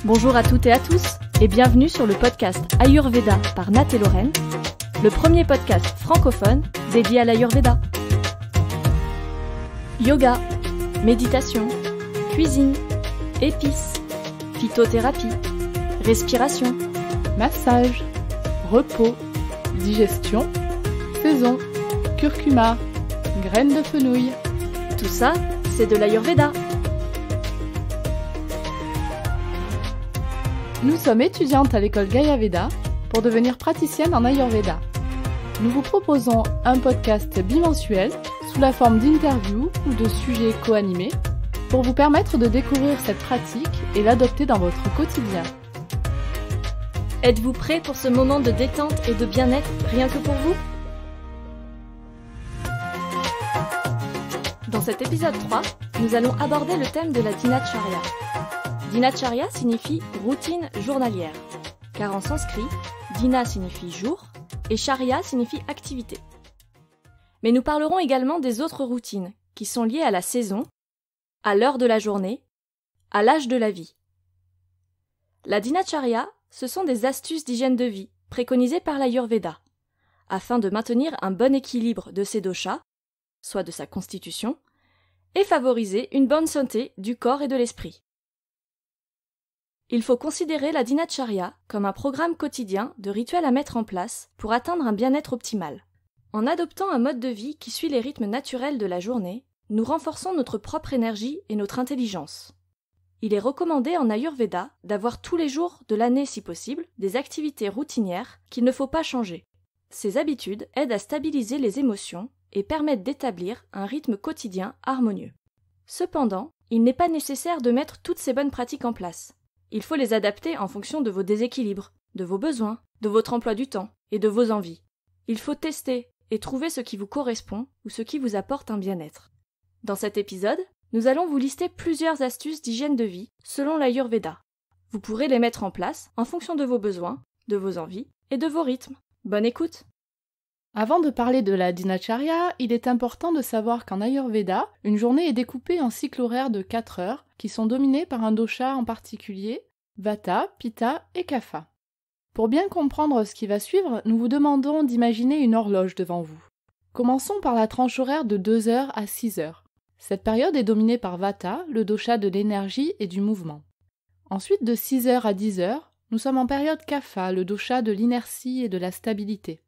Bonjour à toutes et à tous et bienvenue sur le podcast Ayurveda par Nat et Lorraine, le premier podcast francophone dédié à l'Ayurveda. Yoga, méditation, cuisine, épices, phytothérapie, respiration, massage, repos, digestion, saison, curcuma, graines de fenouil. Tout ça, c'est de l'Ayurveda. Nous sommes étudiantes à l'école Gayaveda pour devenir praticiennes en Ayurveda. Nous vous proposons un podcast bimensuel sous la forme d'interviews ou de sujets co-animés pour vous permettre de découvrir cette pratique et l'adopter dans votre quotidien. Êtes-vous prêts pour ce moment de détente et de bien-être rien que pour vous ? Dans cet épisode 3, nous allons aborder le thème de la Dinacharya. Dinacharya signifie routine journalière, car en sanskrit, Dina signifie jour et Charya signifie activité. Mais nous parlerons également des autres routines qui sont liées à la saison, à l'heure de la journée, à l'âge de la vie. La Dinacharya, ce sont des astuces d'hygiène de vie préconisées par l'Ayurveda, afin de maintenir un bon équilibre de ses doshas, soit de sa constitution, et favoriser une bonne santé du corps et de l'esprit. Il faut considérer la Dinacharya comme un programme quotidien de rituels à mettre en place pour atteindre un bien-être optimal. En adoptant un mode de vie qui suit les rythmes naturels de la journée, nous renforçons notre propre énergie et notre intelligence. Il est recommandé en Ayurveda d'avoir tous les jours de l'année si possible des activités routinières qu'il ne faut pas changer. Ces habitudes aident à stabiliser les émotions et permettent d'établir un rythme quotidien harmonieux. Cependant, il n'est pas nécessaire de mettre toutes ces bonnes pratiques en place. Il faut les adapter en fonction de vos déséquilibres, de vos besoins, de votre emploi du temps et de vos envies. Il faut tester et trouver ce qui vous correspond ou ce qui vous apporte un bien-être. Dans cet épisode, nous allons vous lister plusieurs astuces d'hygiène de vie selon l'Ayurveda. Vous pourrez les mettre en place en fonction de vos besoins, de vos envies et de vos rythmes. Bonne écoute! Avant de parler de la Dinacharya, il est important de savoir qu'en Ayurveda, une journée est découpée en cycles horaires de 4 heures qui sont dominés par un dosha en particulier, Vata, Pitta et Kapha. Pour bien comprendre ce qui va suivre, nous vous demandons d'imaginer une horloge devant vous. Commençons par la tranche horaire de 2 heures à 6 heures. Cette période est dominée par Vata, le dosha de l'énergie et du mouvement. Ensuite, de 6 heures à 10 heures, nous sommes en période Kapha, le dosha de l'inertie et de la stabilité.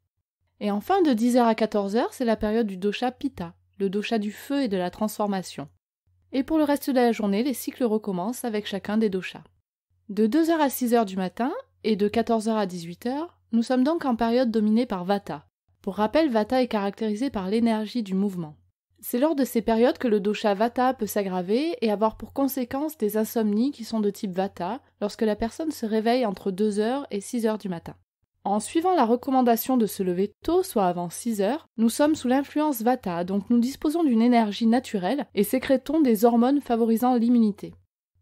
Et enfin, de 10 heures à 14 heures, c'est la période du dosha Pitta, le dosha du feu et de la transformation. Et pour le reste de la journée, les cycles recommencent avec chacun des doshas. De 2 heures à 6 heures du matin et de 14 heures à 18 heures, nous sommes donc en période dominée par Vata. Pour rappel, Vata est caractérisé par l'énergie du mouvement. C'est lors de ces périodes que le dosha Vata peut s'aggraver et avoir pour conséquence des insomnies qui sont de type Vata lorsque la personne se réveille entre 2 heures et 6 heures du matin. En suivant la recommandation de se lever tôt, soit avant 6 heures, nous sommes sous l'influence Vata, donc nous disposons d'une énergie naturelle et sécrétons des hormones favorisant l'immunité.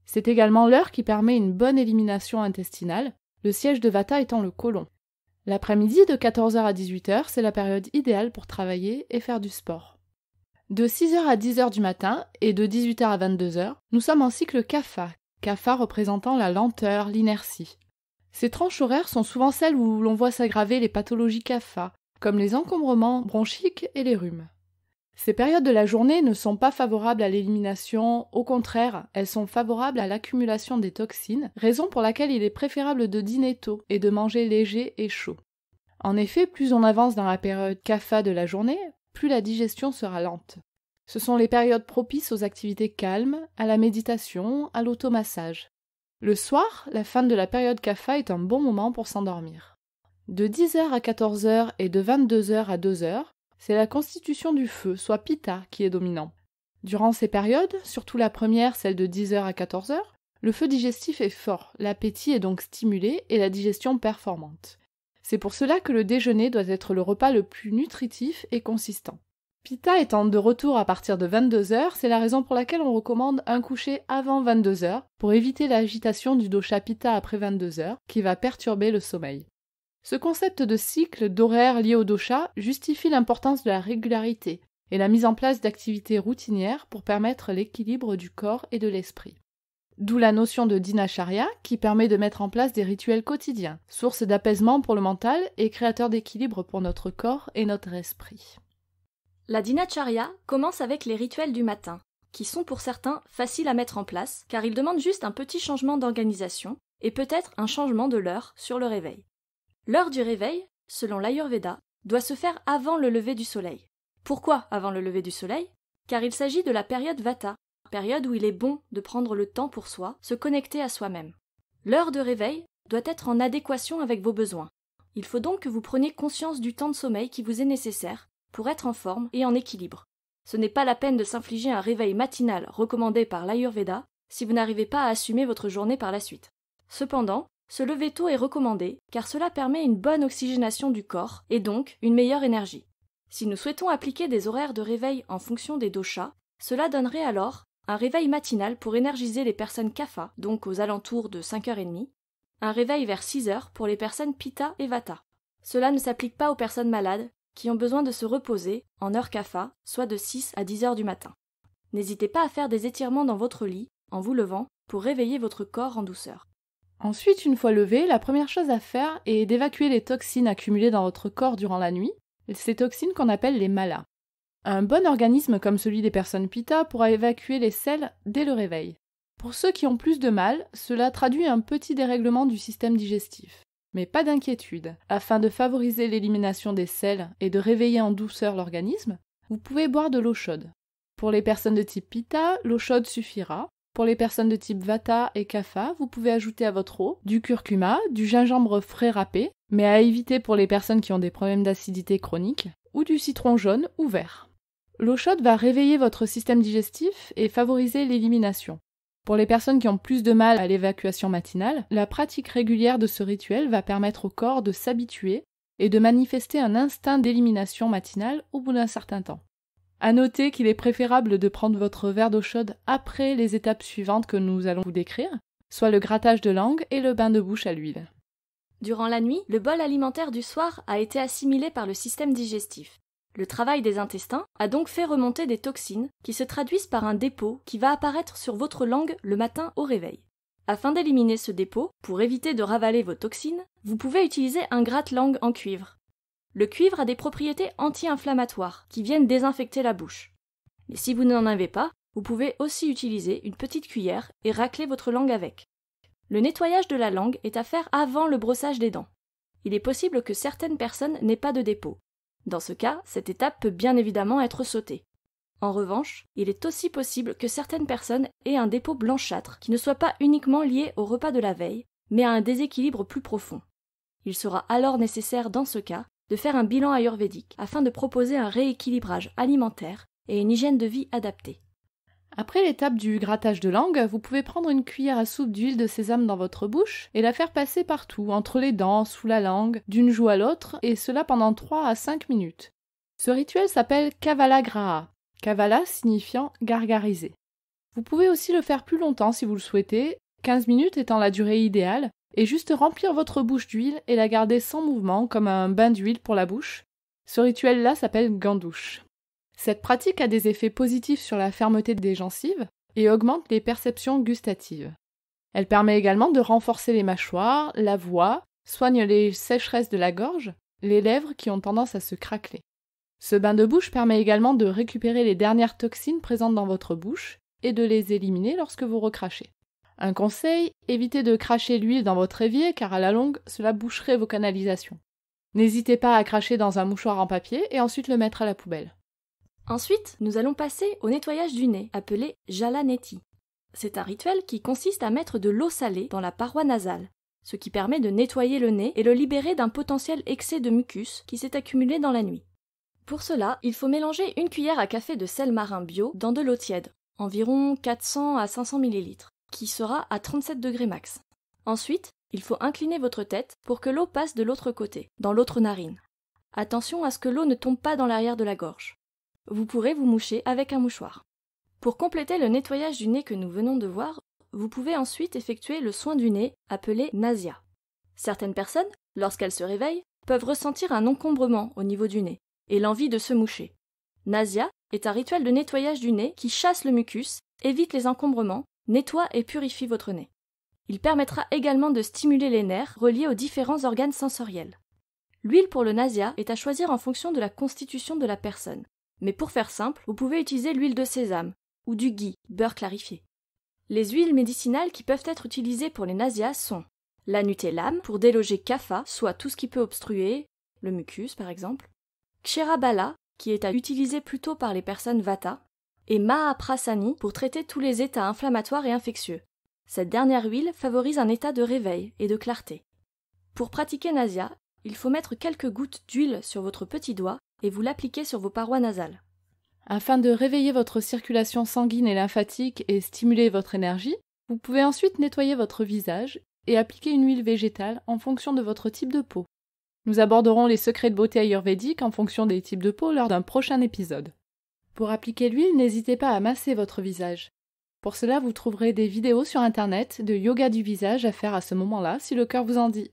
C'est également l'heure qui permet une bonne élimination intestinale, le siège de Vata étant le côlon. L'après-midi de 14 heures à 18 heures, c'est la période idéale pour travailler et faire du sport. De 6 heures à 10 heures du matin et de 18 heures à 22 heures, nous sommes en cycle Kapha, Kapha représentant la lenteur, l'inertie. Ces tranches horaires sont souvent celles où l'on voit s'aggraver les pathologies Kapha, comme les encombrements bronchiques et les rhumes. Ces périodes de la journée ne sont pas favorables à l'élimination, au contraire, elles sont favorables à l'accumulation des toxines, raison pour laquelle il est préférable de dîner tôt et de manger léger et chaud. En effet, plus on avance dans la période Kapha de la journée, plus la digestion sera lente. Ce sont les périodes propices aux activités calmes, à la méditation, à l'automassage. Le soir, la fin de la période Kapha est un bon moment pour s'endormir. De 10 heures à 14 heures et de 22 heures à 2 heures, c'est la constitution du feu, soit Pitta, qui est dominant. Durant ces périodes, surtout la première, celle de 10 heures à 14 heures, le feu digestif est fort, l'appétit est donc stimulé et la digestion performante. C'est pour cela que le déjeuner doit être le repas le plus nutritif et consistant. Pitta étant de retour à partir de 22 heures, c'est la raison pour laquelle on recommande un coucher avant 22 heures pour éviter l'agitation du dosha Pitta après 22 heures qui va perturber le sommeil. Ce concept de cycle d'horaire lié au dosha justifie l'importance de la régularité et la mise en place d'activités routinières pour permettre l'équilibre du corps et de l'esprit. D'où la notion de dinacharya qui permet de mettre en place des rituels quotidiens, source d'apaisement pour le mental et créateur d'équilibre pour notre corps et notre esprit. La dinacharya commence avec les rituels du matin, qui sont pour certains faciles à mettre en place car ils demandent juste un petit changement d'organisation et peut-être un changement de l'heure sur le réveil. L'heure du réveil, selon l'Ayurveda, doit se faire avant le lever du soleil. Pourquoi avant le lever du soleil? Car il s'agit de la période Vata, période où il est bon de prendre le temps pour soi, se connecter à soi-même. L'heure de réveil doit être en adéquation avec vos besoins. Il faut donc que vous preniez conscience du temps de sommeil qui vous est nécessaire pour être en forme et en équilibre. Ce n'est pas la peine de s'infliger un réveil matinal recommandé par l'Ayurveda si vous n'arrivez pas à assumer votre journée par la suite. Cependant, se lever tôt est recommandé car cela permet une bonne oxygénation du corps et donc une meilleure énergie. Si nous souhaitons appliquer des horaires de réveil en fonction des doshas, cela donnerait alors un réveil matinal pour énergiser les personnes Kapha, donc aux alentours de 5h30, un réveil vers 6h pour les personnes Pitta et Vata. Cela ne s'applique pas aux personnes malades qui ont besoin de se reposer en heure Kapha, soit de 6 à 10h du matin. N'hésitez pas à faire des étirements dans votre lit, en vous levant, pour réveiller votre corps en douceur. Ensuite, une fois levé, la première chose à faire est d'évacuer les toxines accumulées dans votre corps durant la nuit, ces toxines qu'on appelle les malas. Un bon organisme comme celui des personnes Pitta pourra évacuer les sels dès le réveil. Pour ceux qui ont plus de mal, cela traduit un petit dérèglement du système digestif. Mais pas d'inquiétude, afin de favoriser l'élimination des sels et de réveiller en douceur l'organisme, vous pouvez boire de l'eau chaude. Pour les personnes de type Pitta, l'eau chaude suffira. Pour les personnes de type Vata et Kapha, vous pouvez ajouter à votre eau du curcuma, du gingembre frais râpé, mais à éviter pour les personnes qui ont des problèmes d'acidité chronique, ou du citron jaune ou vert. L'eau chaude va réveiller votre système digestif et favoriser l'élimination. Pour les personnes qui ont plus de mal à l'évacuation matinale, la pratique régulière de ce rituel va permettre au corps de s'habituer et de manifester un instinct d'élimination matinale au bout d'un certain temps. À noter qu'il est préférable de prendre votre verre d'eau chaude après les étapes suivantes que nous allons vous décrire, soit le grattage de langue et le bain de bouche à l'huile. Durant la nuit, le bol alimentaire du soir a été assimilé par le système digestif. Le travail des intestins a donc fait remonter des toxines qui se traduisent par un dépôt qui va apparaître sur votre langue le matin au réveil. Afin d'éliminer ce dépôt, pour éviter de ravaler vos toxines, vous pouvez utiliser un gratte-langue en cuivre. Le cuivre a des propriétés anti-inflammatoires qui viennent désinfecter la bouche. Mais si vous n'en avez pas, vous pouvez aussi utiliser une petite cuillère et racler votre langue avec. Le nettoyage de la langue est à faire avant le brossage des dents. Il est possible que certaines personnes n'aient pas de dépôt. Dans ce cas, cette étape peut bien évidemment être sautée. En revanche, il est aussi possible que certaines personnes aient un dépôt blanchâtre qui ne soit pas uniquement lié au repas de la veille, mais à un déséquilibre plus profond. Il sera alors nécessaire dans ce cas de faire un bilan ayurvédique afin de proposer un rééquilibrage alimentaire et une hygiène de vie adaptée. Après l'étape du grattage de langue, vous pouvez prendre une cuillère à soupe d'huile de sésame dans votre bouche et la faire passer partout, entre les dents, sous la langue, d'une joue à l'autre, et cela pendant 3 à 5 minutes. Ce rituel s'appelle Kavala Graha, Kavala signifiant gargariser. Vous pouvez aussi le faire plus longtemps si vous le souhaitez, 15 minutes étant la durée idéale, et juste remplir votre bouche d'huile et la garder sans mouvement comme un bain d'huile pour la bouche. Ce rituel-là s'appelle gandouche. Cette pratique a des effets positifs sur la fermeté des gencives et augmente les perceptions gustatives. Elle permet également de renforcer les mâchoires, la voix, soigne les sécheresses de la gorge, les lèvres qui ont tendance à se craqueler. Ce bain de bouche permet également de récupérer les dernières toxines présentes dans votre bouche et de les éliminer lorsque vous recrachez. Un conseil, évitez de cracher l'huile dans votre évier car à la longue, cela boucherait vos canalisations. N'hésitez pas à cracher dans un mouchoir en papier et ensuite le mettre à la poubelle. Ensuite, nous allons passer au nettoyage du nez, appelé Jalaneti. C'est un rituel qui consiste à mettre de l'eau salée dans la paroi nasale, ce qui permet de nettoyer le nez et le libérer d'un potentiel excès de mucus qui s'est accumulé dans la nuit. Pour cela, il faut mélanger une cuillère à café de sel marin bio dans de l'eau tiède, environ 400 à 500 ml, qui sera à 37 degrés max. Ensuite, il faut incliner votre tête pour que l'eau passe de l'autre côté, dans l'autre narine. Attention à ce que l'eau ne tombe pas dans l'arrière de la gorge. Vous pourrez vous moucher avec un mouchoir. Pour compléter le nettoyage du nez que nous venons de voir, vous pouvez ensuite effectuer le soin du nez appelé nasya. Certaines personnes, lorsqu'elles se réveillent, peuvent ressentir un encombrement au niveau du nez et l'envie de se moucher. Nasya est un rituel de nettoyage du nez qui chasse le mucus, évite les encombrements nettoie et purifie votre nez. Il permettra également de stimuler les nerfs reliés aux différents organes sensoriels. L'huile pour le nasia est à choisir en fonction de la constitution de la personne. Mais pour faire simple, vous pouvez utiliser l'huile de sésame ou du ghee, beurre clarifié. Les huiles médicinales qui peuvent être utilisées pour les nasias sont la nutellam pour déloger kapha, soit tout ce qui peut obstruer, le mucus par exemple, ksherabala qui est à utiliser plutôt par les personnes vata, et mahaprasani pour traiter tous les états inflammatoires et infectieux. Cette dernière huile favorise un état de réveil et de clarté. Pour pratiquer nasia, il faut mettre quelques gouttes d'huile sur votre petit doigt et vous l'appliquer sur vos parois nasales. Afin de réveiller votre circulation sanguine et lymphatique et stimuler votre énergie, vous pouvez ensuite nettoyer votre visage et appliquer une huile végétale en fonction de votre type de peau. Nous aborderons les secrets de beauté ayurvédique en fonction des types de peau lors d'un prochain épisode. Pour appliquer l'huile, n'hésitez pas à masser votre visage. Pour cela, vous trouverez des vidéos sur internet de yoga du visage à faire à ce moment-là si le cœur vous en dit.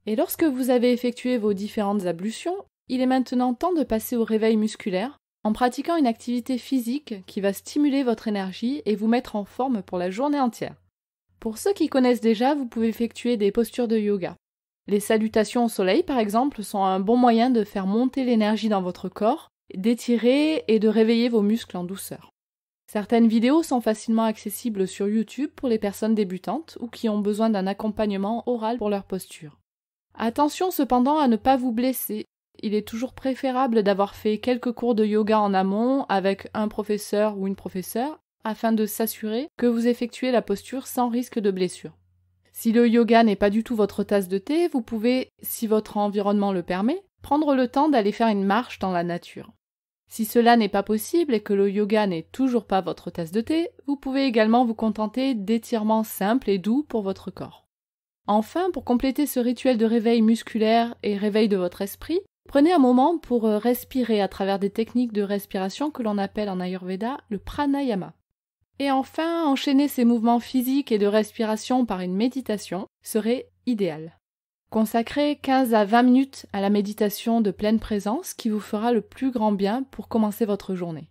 Et lorsque vous avez effectué vos différentes ablutions, il est maintenant temps de passer au réveil musculaire en pratiquant une activité physique qui va stimuler votre énergie et vous mettre en forme pour la journée entière. Pour ceux qui connaissent déjà, vous pouvez effectuer des postures de yoga. Les salutations au soleil, par exemple, sont un bon moyen de faire monter l'énergie dans votre corps, d'étirer et de réveiller vos muscles en douceur. Certaines vidéos sont facilement accessibles sur YouTube pour les personnes débutantes ou qui ont besoin d'un accompagnement oral pour leur posture. Attention cependant à ne pas vous blesser. Il est toujours préférable d'avoir fait quelques cours de yoga en amont avec un professeur ou une professeure afin de s'assurer que vous effectuez la posture sans risque de blessure. Si le yoga n'est pas du tout votre tasse de thé, vous pouvez, si votre environnement le permet, prendre le temps d'aller faire une marche dans la nature. Si cela n'est pas possible et que le yoga n'est toujours pas votre tasse de thé, vous pouvez également vous contenter d'étirements simples et doux pour votre corps. Enfin, pour compléter ce rituel de réveil musculaire et réveil de votre esprit, prenez un moment pour respirer à travers des techniques de respiration que l'on appelle en Ayurveda le pranayama. Et enfin, enchaîner ces mouvements physiques et de respiration par une méditation serait idéal. Consacrez 15 à 20 minutes à la méditation de pleine présence qui vous fera le plus grand bien pour commencer votre journée.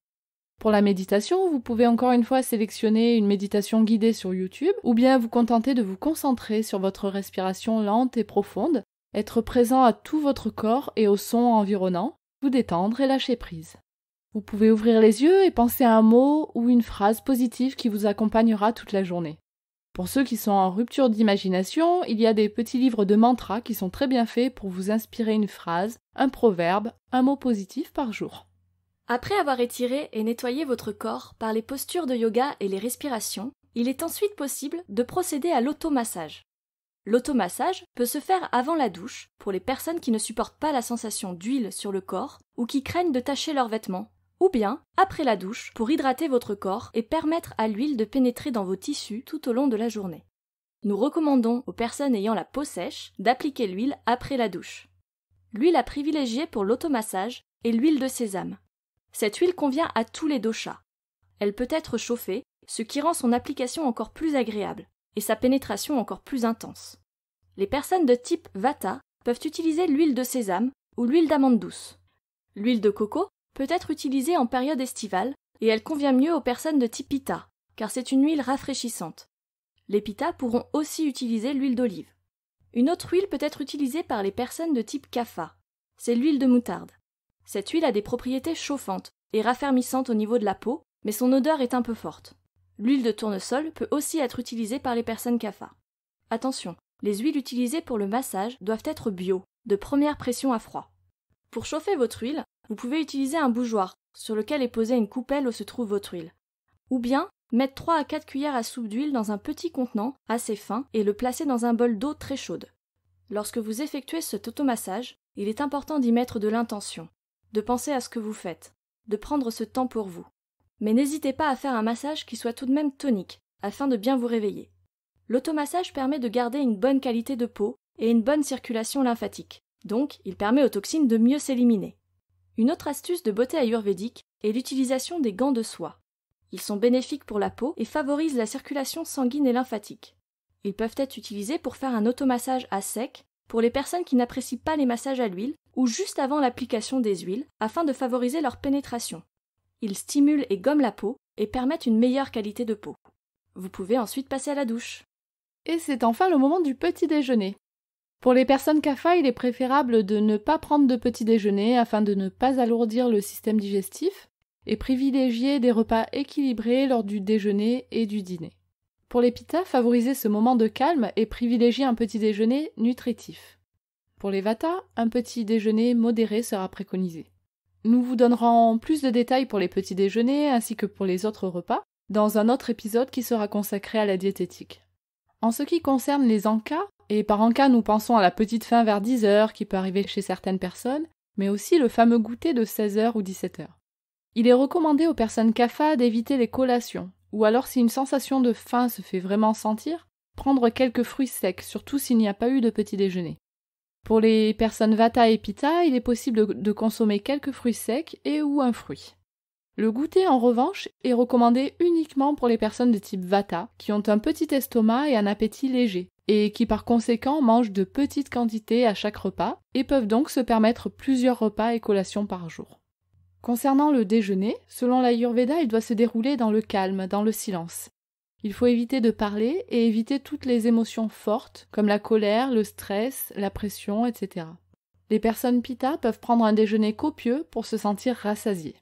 Pour la méditation, vous pouvez encore une fois sélectionner une méditation guidée sur YouTube ou bien vous contenter de vous concentrer sur votre respiration lente et profonde, être présent à tout votre corps et aux sons environnants, vous détendre et lâcher prise. Vous pouvez ouvrir les yeux et penser à un mot ou une phrase positive qui vous accompagnera toute la journée. Pour ceux qui sont en rupture d'imagination, il y a des petits livres de mantras qui sont très bien faits pour vous inspirer une phrase, un proverbe, un mot positif par jour. Après avoir étiré et nettoyé votre corps par les postures de yoga et les respirations, il est ensuite possible de procéder à l'automassage. L'automassage peut se faire avant la douche pour les personnes qui ne supportent pas la sensation d'huile sur le corps ou qui craignent de tacher leurs vêtements, ou bien après la douche pour hydrater votre corps et permettre à l'huile de pénétrer dans vos tissus tout au long de la journée. Nous recommandons aux personnes ayant la peau sèche d'appliquer l'huile après la douche. L'huile à privilégier pour l'automassage est l'huile de sésame. Cette huile convient à tous les doshas. Elle peut être chauffée, ce qui rend son application encore plus agréable et sa pénétration encore plus intense. Les personnes de type vata peuvent utiliser l'huile de sésame ou l'huile d'amande douce. L'huile de coco peut être utilisée en période estivale et elle convient mieux aux personnes de type pitta, car c'est une huile rafraîchissante. Les pittas pourront aussi utiliser l'huile d'olive. Une autre huile peut être utilisée par les personnes de type kapha. C'est l'huile de moutarde. Cette huile a des propriétés chauffantes et raffermissantes au niveau de la peau, mais son odeur est un peu forte. L'huile de tournesol peut aussi être utilisée par les personnes kapha. Attention, les huiles utilisées pour le massage doivent être bio, de première pression à froid. Pour chauffer votre huile, vous pouvez utiliser un bougeoir sur lequel est posée une coupelle où se trouve votre huile. Ou bien, mettre 3 à 4 cuillères à soupe d'huile dans un petit contenant assez fin et le placer dans un bol d'eau très chaude. Lorsque vous effectuez cet automassage, il est important d'y mettre de l'intention, de penser à ce que vous faites, de prendre ce temps pour vous. Mais n'hésitez pas à faire un massage qui soit tout de même tonique, afin de bien vous réveiller. L'automassage permet de garder une bonne qualité de peau et une bonne circulation lymphatique. Donc, il permet aux toxines de mieux s'éliminer. Une autre astuce de beauté ayurvédique est l'utilisation des gants de soie. Ils sont bénéfiques pour la peau et favorisent la circulation sanguine et lymphatique. Ils peuvent être utilisés pour faire un automassage à sec pour les personnes qui n'apprécient pas les massages à l'huile ou juste avant l'application des huiles afin de favoriser leur pénétration. Ils stimulent et gomment la peau et permettent une meilleure qualité de peau. Vous pouvez ensuite passer à la douche. Et c'est enfin le moment du petit déjeuner. Pour les personnes CAFA, il est préférable de ne pas prendre de petit déjeuner afin de ne pas alourdir le système digestif et privilégier des repas équilibrés lors du déjeuner et du dîner. Pour les Pitta, favorisez ce moment de calme et privilégiez un petit déjeuner nutritif. Pour les Vata, un petit déjeuner modéré sera préconisé. Nous vous donnerons plus de détails pour les petits déjeuners ainsi que pour les autres repas dans un autre épisode qui sera consacré à la diététique. En ce qui concerne les encas, et par encas nous pensons à la petite faim vers 10h qui peut arriver chez certaines personnes, mais aussi le fameux goûter de 16h ou 17h. Il est recommandé aux personnes CAFA d'éviter les collations, ou alors si une sensation de faim se fait vraiment sentir, prendre quelques fruits secs, surtout s'il n'y a pas eu de petit déjeuner. Pour les personnes Vata et Pitta, il est possible de consommer quelques fruits secs et ou un fruit. Le goûter, en revanche, est recommandé uniquement pour les personnes de type Vata, qui ont un petit estomac et un appétit léger, et qui par conséquent mangent de petites quantités à chaque repas, et peuvent donc se permettre plusieurs repas et collations par jour. Concernant le déjeuner, selon l'Ayurveda, il doit se dérouler dans le calme, dans le silence. Il faut éviter de parler et éviter toutes les émotions fortes, comme la colère, le stress, la pression, etc. Les personnes Pitta peuvent prendre un déjeuner copieux pour se sentir rassasiées.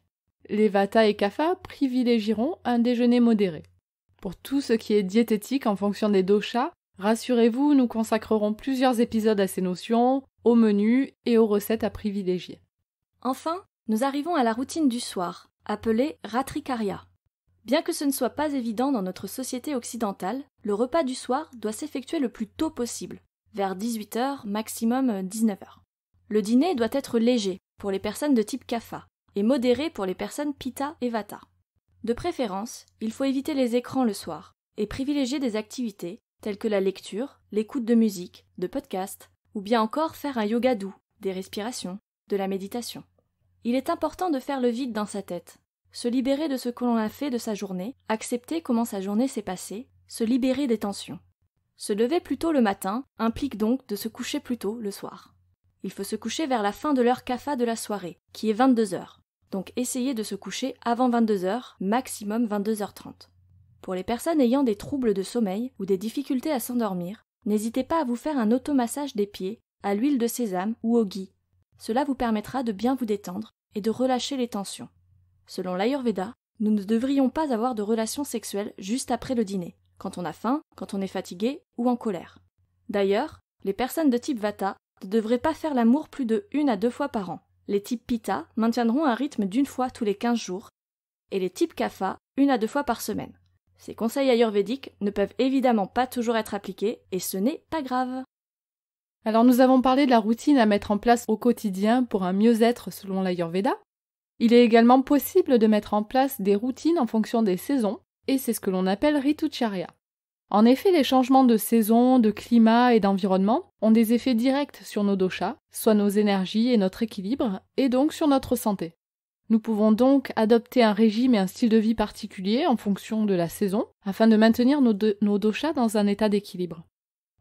Les Vata et Kapha privilégieront un déjeuner modéré. Pour tout ce qui est diététique en fonction des doshas, rassurez-vous, nous consacrerons plusieurs épisodes à ces notions, aux menus et aux recettes à privilégier. Enfin, nous arrivons à la routine du soir, appelée Ratrikarya. Bien que ce ne soit pas évident dans notre société occidentale, le repas du soir doit s'effectuer le plus tôt possible, vers 18h, maximum 19h. Le dîner doit être léger pour les personnes de type Kapha et modéré pour les personnes Pitta et Vata. De préférence, il faut éviter les écrans le soir et privilégier des activités telles que la lecture, l'écoute de musique, de podcasts, ou bien encore faire un yoga doux, des respirations, de la méditation. Il est important de faire le vide dans sa tête, se libérer de ce que l'on a fait de sa journée, accepter comment sa journée s'est passée, se libérer des tensions. Se lever plus tôt le matin implique donc de se coucher plus tôt le soir. Il faut se coucher vers la fin de l'heure Kapha de la soirée, qui est 22h. Donc essayez de se coucher avant 22h, maximum 22h30. Pour les personnes ayant des troubles de sommeil ou des difficultés à s'endormir, n'hésitez pas à vous faire un automassage des pieds à l'huile de sésame ou au ghee. Cela vous permettra de bien vous détendre et de relâcher les tensions. Selon l'Ayurveda, nous ne devrions pas avoir de relations sexuelles juste après le dîner, quand on a faim, quand on est fatigué ou en colère. D'ailleurs, les personnes de type Vata ne devraient pas faire l'amour plus de 1 à 2 fois par an. Les types Pitta maintiendront un rythme d'1 fois tous les 15 jours et les types Kapha 1 à 2 fois par semaine. Ces conseils ayurvédiques ne peuvent évidemment pas toujours être appliqués et ce n'est pas grave. Alors nous avons parlé de la routine à mettre en place au quotidien pour un mieux-être selon l'Ayurveda. Il est également possible de mettre en place des routines en fonction des saisons et c'est ce que l'on appelle Ritucharya. En effet, les changements de saison, de climat et d'environnement ont des effets directs sur nos doshas, soit nos énergies et notre équilibre, et donc sur notre santé. Nous pouvons donc adopter un régime et un style de vie particulier en fonction de la saison, afin de maintenir nos doshas dans un état d'équilibre.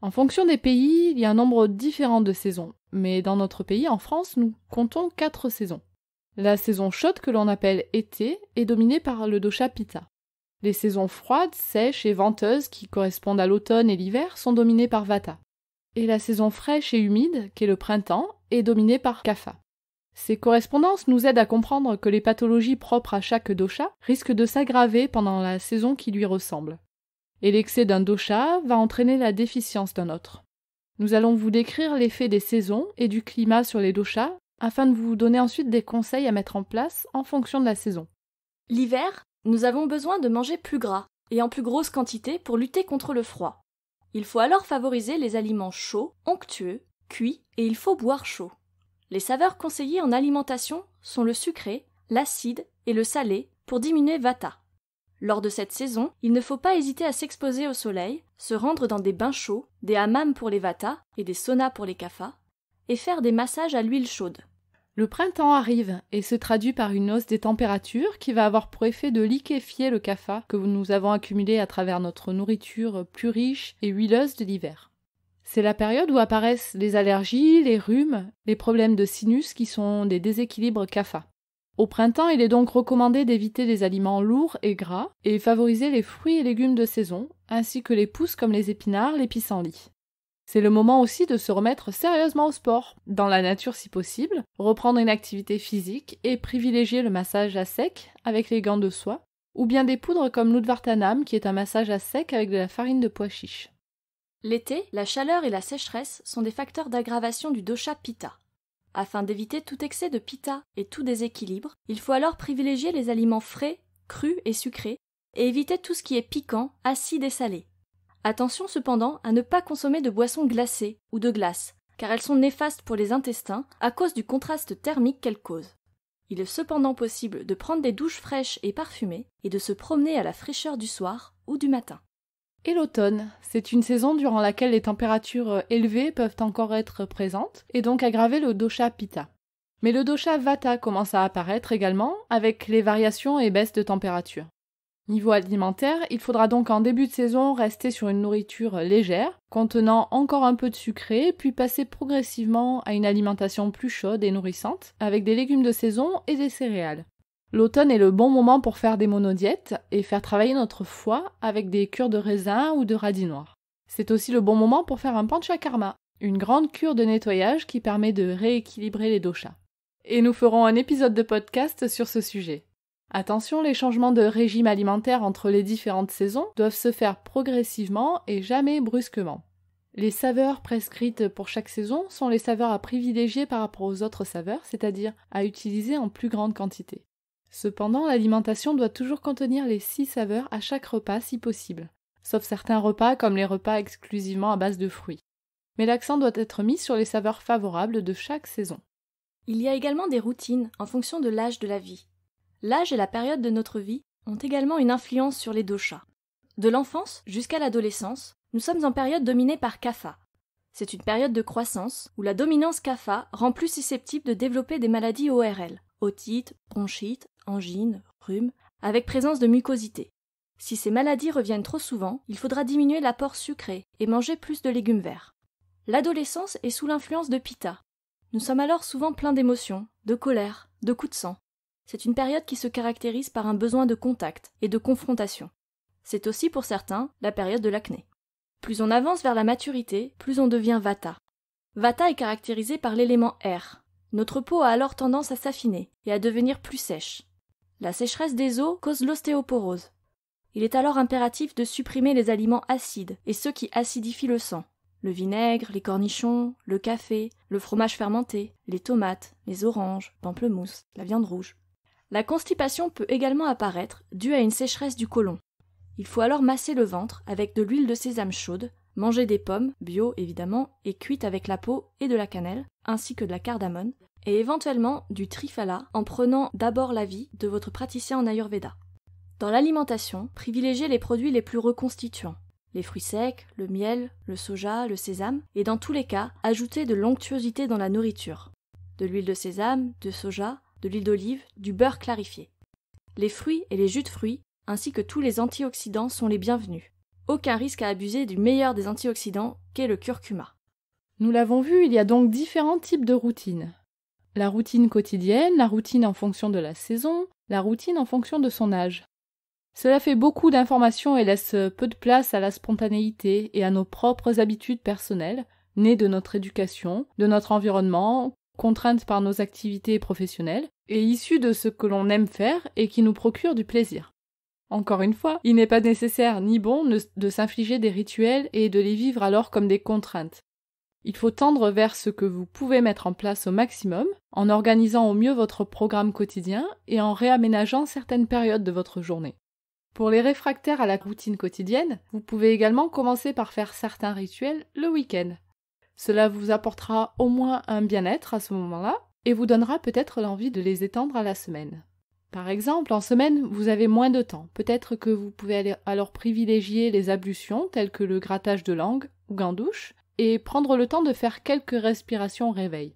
En fonction des pays, il y a un nombre différent de saisons, mais dans notre pays, en France, nous comptons 4 saisons. La saison chaude, que l'on appelle été, est dominée par le dosha Pitta. Les saisons froides, sèches et venteuses, qui correspondent à l'automne et l'hiver, sont dominées par Vata. Et la saison fraîche et humide, qui est le printemps, est dominée par Kapha. Ces correspondances nous aident à comprendre que les pathologies propres à chaque dosha risquent de s'aggraver pendant la saison qui lui ressemble. Et l'excès d'un dosha va entraîner la déficience d'un autre. Nous allons vous décrire l'effet des saisons et du climat sur les doshas, afin de vous donner ensuite des conseils à mettre en place en fonction de la saison. L'hiver, nous avons besoin de manger plus gras et en plus grosse quantité pour lutter contre le froid. Il faut alors favoriser les aliments chauds, onctueux, cuits et il faut boire chaud. Les saveurs conseillées en alimentation sont le sucré, l'acide et le salé pour diminuer Vata. Lors de cette saison, il ne faut pas hésiter à s'exposer au soleil, se rendre dans des bains chauds, des hammams pour les Vata et des saunas pour les Kapha, et faire des massages à l'huile chaude. Le printemps arrive et se traduit par une hausse des températures qui va avoir pour effet de liquéfier le kapha que nous avons accumulé à travers notre nourriture plus riche et huileuse de l'hiver. C'est la période où apparaissent les allergies, les rhumes, les problèmes de sinus qui sont des déséquilibres kapha. Au printemps, il est donc recommandé d'éviter les aliments lourds et gras et favoriser les fruits et légumes de saison, ainsi que les pousses comme les épinards, les pissenlits. C'est le moment aussi de se remettre sérieusement au sport, dans la nature si possible, reprendre une activité physique et privilégier le massage à sec avec les gants de soie, ou bien des poudres comme l'Udvartanam qui est un massage à sec avec de la farine de pois chiche. L'été, la chaleur et la sécheresse sont des facteurs d'aggravation du dosha Pitta. Afin d'éviter tout excès de Pitta et tout déséquilibre, il faut alors privilégier les aliments frais, crus et sucrés, et éviter tout ce qui est piquant, acide et salé. Attention cependant à ne pas consommer de boissons glacées ou de glace, car elles sont néfastes pour les intestins à cause du contraste thermique qu'elles causent. Il est cependant possible de prendre des douches fraîches et parfumées et de se promener à la fraîcheur du soir ou du matin. Et l'automne, c'est une saison durant laquelle les températures élevées peuvent encore être présentes et donc aggraver le dosha Pitta. Mais le dosha Vata commence à apparaître également avec les variations et baisses de température. Niveau alimentaire, il faudra donc en début de saison rester sur une nourriture légère, contenant encore un peu de sucré, puis passer progressivement à une alimentation plus chaude et nourrissante, avec des légumes de saison et des céréales. L'automne est le bon moment pour faire des monodiètes et faire travailler notre foie avec des cures de raisin ou de radis noirs. C'est aussi le bon moment pour faire un panchakarma, une grande cure de nettoyage qui permet de rééquilibrer les doshas. Et nous ferons un épisode de podcast sur ce sujet. Attention, les changements de régime alimentaire entre les différentes saisons doivent se faire progressivement et jamais brusquement. Les saveurs prescrites pour chaque saison sont les saveurs à privilégier par rapport aux autres saveurs, c'est-à-dire à utiliser en plus grande quantité. Cependant, l'alimentation doit toujours contenir les 6 saveurs à chaque repas si possible, sauf certains repas comme les repas exclusivement à base de fruits. Mais l'accent doit être mis sur les saveurs favorables de chaque saison. Il y a également des routines en fonction de l'âge de la vie. L'âge et la période de notre vie ont également une influence sur les doshas. De l'enfance jusqu'à l'adolescence, nous sommes en période dominée par kapha. C'est une période de croissance où la dominance kapha rend plus susceptible de développer des maladies ORL, otite, bronchite, angine, rhume, avec présence de mucosité. Si ces maladies reviennent trop souvent, il faudra diminuer l'apport sucré et manger plus de légumes verts. L'adolescence est sous l'influence de Pitta. Nous sommes alors souvent pleins d'émotions, de colère, de coups de sang. C'est une période qui se caractérise par un besoin de contact et de confrontation. C'est aussi pour certains la période de l'acné. Plus on avance vers la maturité, plus on devient Vata. Vata est caractérisé par l'élément air. Notre peau a alors tendance à s'affiner et à devenir plus sèche. La sécheresse des os cause l'ostéoporose. Il est alors impératif de supprimer les aliments acides et ceux qui acidifient le sang. Le vinaigre, les cornichons, le café, le fromage fermenté, les tomates, les oranges, pamplemousse, la viande rouge. La constipation peut également apparaître due à une sécheresse du côlon. Il faut alors masser le ventre avec de l'huile de sésame chaude, manger des pommes, bio évidemment, et cuites avec la peau et de la cannelle, ainsi que de la cardamone, et éventuellement du triphala en prenant d'abord l'avis de votre praticien en Ayurveda. Dans l'alimentation, privilégiez les produits les plus reconstituants. Les fruits secs, le miel, le soja, le sésame, et dans tous les cas, ajoutez de l'onctuosité dans la nourriture. De l'huile de sésame, de soja, de l'huile d'olive, du beurre clarifié. Les fruits et les jus de fruits, ainsi que tous les antioxydants sont les bienvenus. Aucun risque à abuser du meilleur des antioxydants qu'est le curcuma. Nous l'avons vu, il y a donc différents types de routines. La routine quotidienne, la routine en fonction de la saison, la routine en fonction de son âge. Cela fait beaucoup d'informations et laisse peu de place à la spontanéité et à nos propres habitudes personnelles, nées de notre éducation, de notre environnement, contraintes par nos activités professionnelles, et issues de ce que l'on aime faire et qui nous procure du plaisir. Encore une fois, il n'est pas nécessaire ni bon de s'infliger des rituels et de les vivre alors comme des contraintes. Il faut tendre vers ce que vous pouvez mettre en place au maximum, en organisant au mieux votre programme quotidien et en réaménageant certaines périodes de votre journée. Pour les réfractaires à la routine quotidienne, vous pouvez également commencer par faire certains rituels le week-end. Cela vous apportera au moins un bien-être à ce moment-là et vous donnera peut-être l'envie de les étendre à la semaine. Par exemple, en semaine, vous avez moins de temps. Peut-être que vous pouvez alors privilégier les ablutions telles que le grattage de langue ou gants-douche et prendre le temps de faire quelques respirations au réveil.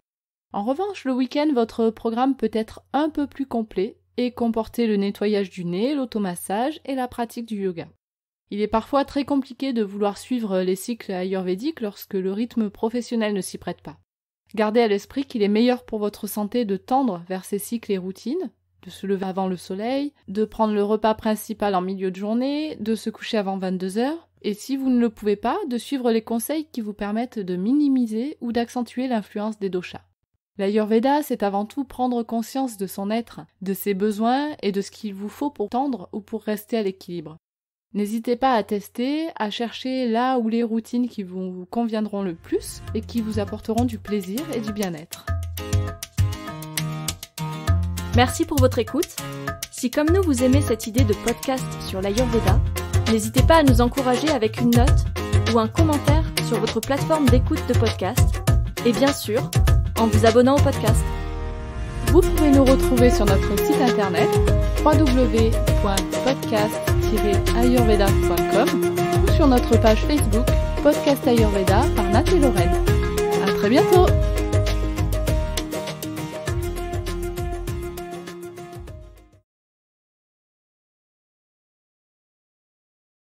En revanche, le week-end, votre programme peut être un peu plus complet et comporter le nettoyage du nez, l'automassage et la pratique du yoga. Il est parfois très compliqué de vouloir suivre les cycles ayurvédiques lorsque le rythme professionnel ne s'y prête pas. Gardez à l'esprit qu'il est meilleur pour votre santé de tendre vers ces cycles et routines, de se lever avant le soleil, de prendre le repas principal en milieu de journée, de se coucher avant 22h, et si vous ne le pouvez pas, de suivre les conseils qui vous permettent de minimiser ou d'accentuer l'influence des doshas. L'Ayurveda, c'est avant tout prendre conscience de son être, de ses besoins et de ce qu'il vous faut pour tendre ou pour rester à l'équilibre. N'hésitez pas à tester, à chercher là où les routines qui vous conviendront le plus et qui vous apporteront du plaisir et du bien-être. Merci pour votre écoute. Si comme nous vous aimez cette idée de podcast sur l'Ayurveda, n'hésitez pas à nous encourager avec une note ou un commentaire sur votre plateforme d'écoute de podcast et bien sûr, en vous abonnant au podcast. Vous pouvez nous retrouver sur notre site internet www.podcast-ayurveda.com ou sur notre page Facebook Podcast Ayurveda par Nat et Lorraine. À très bientôt!